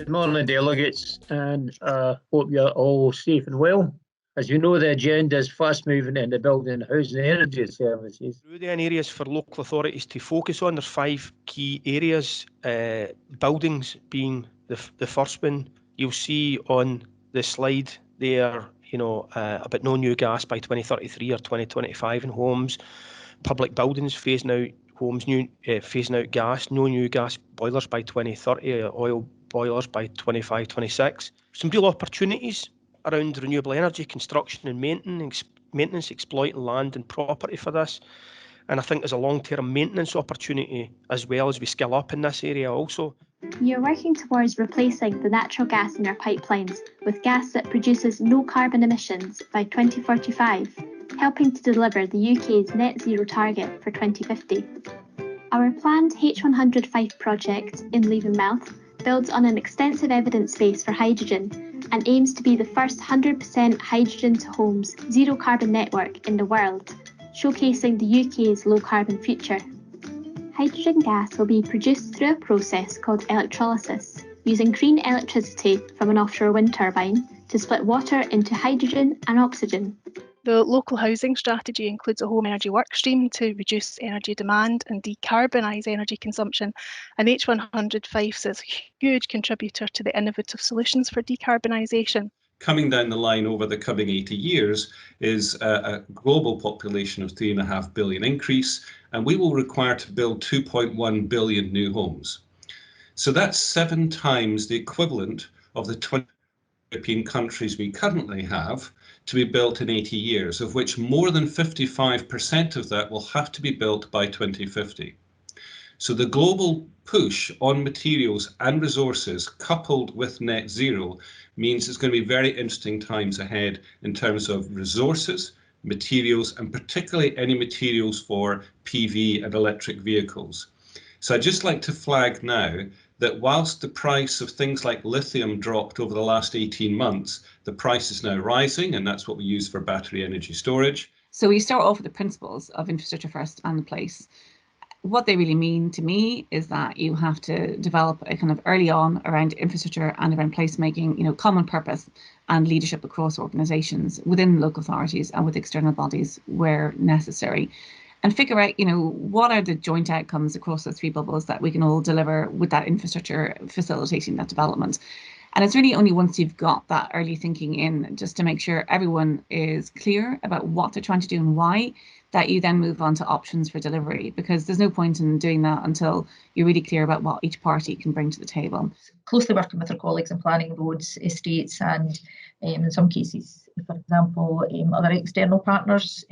Good morning, delegates, and hope you're all safe and well. As you know, the agenda is fast moving into building, housing and energy services. Really, in areas for local authorities to focus on, there's 5 key areas, buildings being the first one. You'll see on the slide there, about no new gas by 2033 or 2025 in homes. Public buildings phasing out homes, phasing out gas, no new gas boilers by 2030, oil boilers by 25-26. Some real opportunities around renewable energy construction and maintenance, exploiting land and property for this. And I think there's a long-term maintenance opportunity as well as we scale up in this area also. You're working towards replacing the natural gas in our pipelines with gas that produces no carbon emissions by 2045, helping to deliver the UK's net zero target for 2050. Our planned H100 Fife project in Leavenmouth builds on an extensive evidence base for hydrogen and aims to be the first 100% hydrogen to homes zero carbon network in the world, showcasing the UK's low carbon future. Hydrogen gas will be produced through a process called electrolysis, using green electricity from an offshore wind turbine to split water into hydrogen and oxygen. The local housing strategy includes a home energy workstream to reduce energy demand and decarbonise energy consumption, and H100 Fife is a huge contributor to the innovative solutions for decarbonisation. Coming down the line over the coming 80 years is a global population of 3.5 billion increase, and we will require to build 2.1 billion new homes. So that's 7 times the equivalent of the 20 European countries we currently have to be built in 80 years, of which more than 55% of that will have to be built by 2050. So the global push on materials and resources coupled with net zero means it's going to be very interesting times ahead in terms of resources, materials, and particularly any materials for PV and electric vehicles. So I'd just like to flag now that whilst the price of things like lithium dropped over the last 18 months, the price is now rising, and that's what we use for battery energy storage. So we start off with the principles of infrastructure first and the place. What they really mean to me is that you have to develop a kind of early on around infrastructure and around placemaking, common purpose and leadership across organisations within local authorities and with external bodies where necessary. And figure out, what are the joint outcomes across those 3 bubbles that we can all deliver with that infrastructure facilitating that development. And it's really only once you've got that early thinking in, just to make sure everyone is clear about what they're trying to do and why, that you then move on to options for delivery, because there's no point in doing that until you're really clear about what each party can bring to the table. Closely working with our colleagues in planning, roads, estates, and in some cases, for example, other external partners.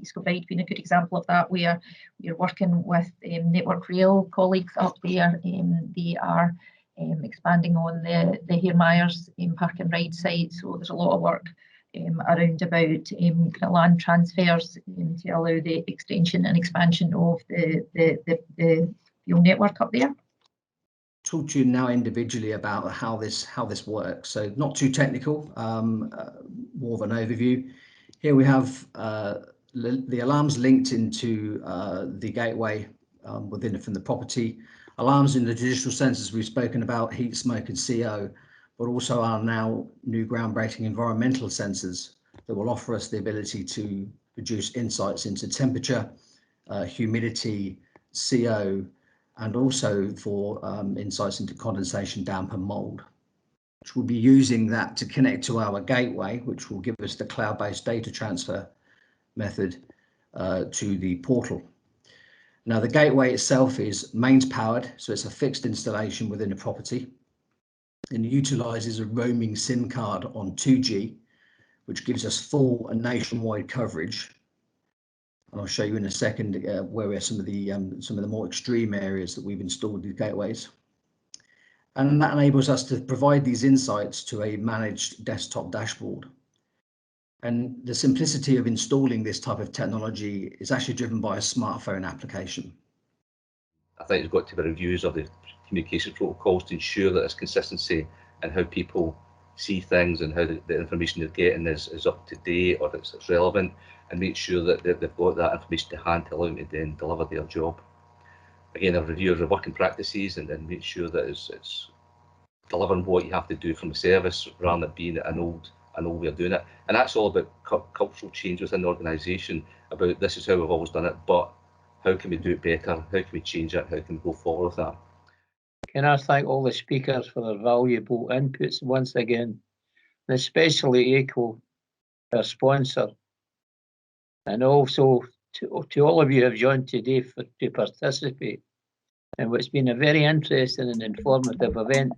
Scotland being a good example of that, where we're working with Network Rail colleagues up there. They are expanding on the Hare Myers park and ride site, so there's a lot of work around about kind of land transfers to allow the extension and expansion of the fuel network up there. Talk to you now individually about how this works. So not too technical, more of an overview. Here we have the alarms linked into the gateway from the property. Alarms in the traditional senses we've spoken about, heat, smoke and CO, but also our now new groundbreaking environmental sensors that will offer us the ability to produce insights into temperature, humidity, CO, and also for insights into condensation, damp and mold, which we'll be using that to connect to our gateway, which will give us the cloud-based data transfer method to the portal. Now, the gateway itself is mains powered, so it's a fixed installation within a property, and utilizes a roaming SIM card on 2G, which gives us full and nationwide coverage. And I'll show you in a second where are some of the more extreme areas that we've installed these gateways. And that enables us to provide these insights to a managed desktop dashboard. And the simplicity of installing this type of technology is actually driven by a smartphone application. I think there's got to be reviews of the communication protocols to ensure that there's consistency in how people see things and how the information they're getting is up to date or it's relevant, and make sure that they've got that information to hand to allow them to then deliver their job. Again, a review of the working practices and then make sure that it's delivering what you have to do from a service rather than being an old way of doing it. And that's all about cultural change within the organisation, about this is how we've always done it, but how can we do it better? How can we change it? How can we go forward with that? Can I thank all the speakers for their valuable inputs once again, and especially ECO, our sponsor, and also to all of you who have joined today to participate in what's been a very interesting and informative event.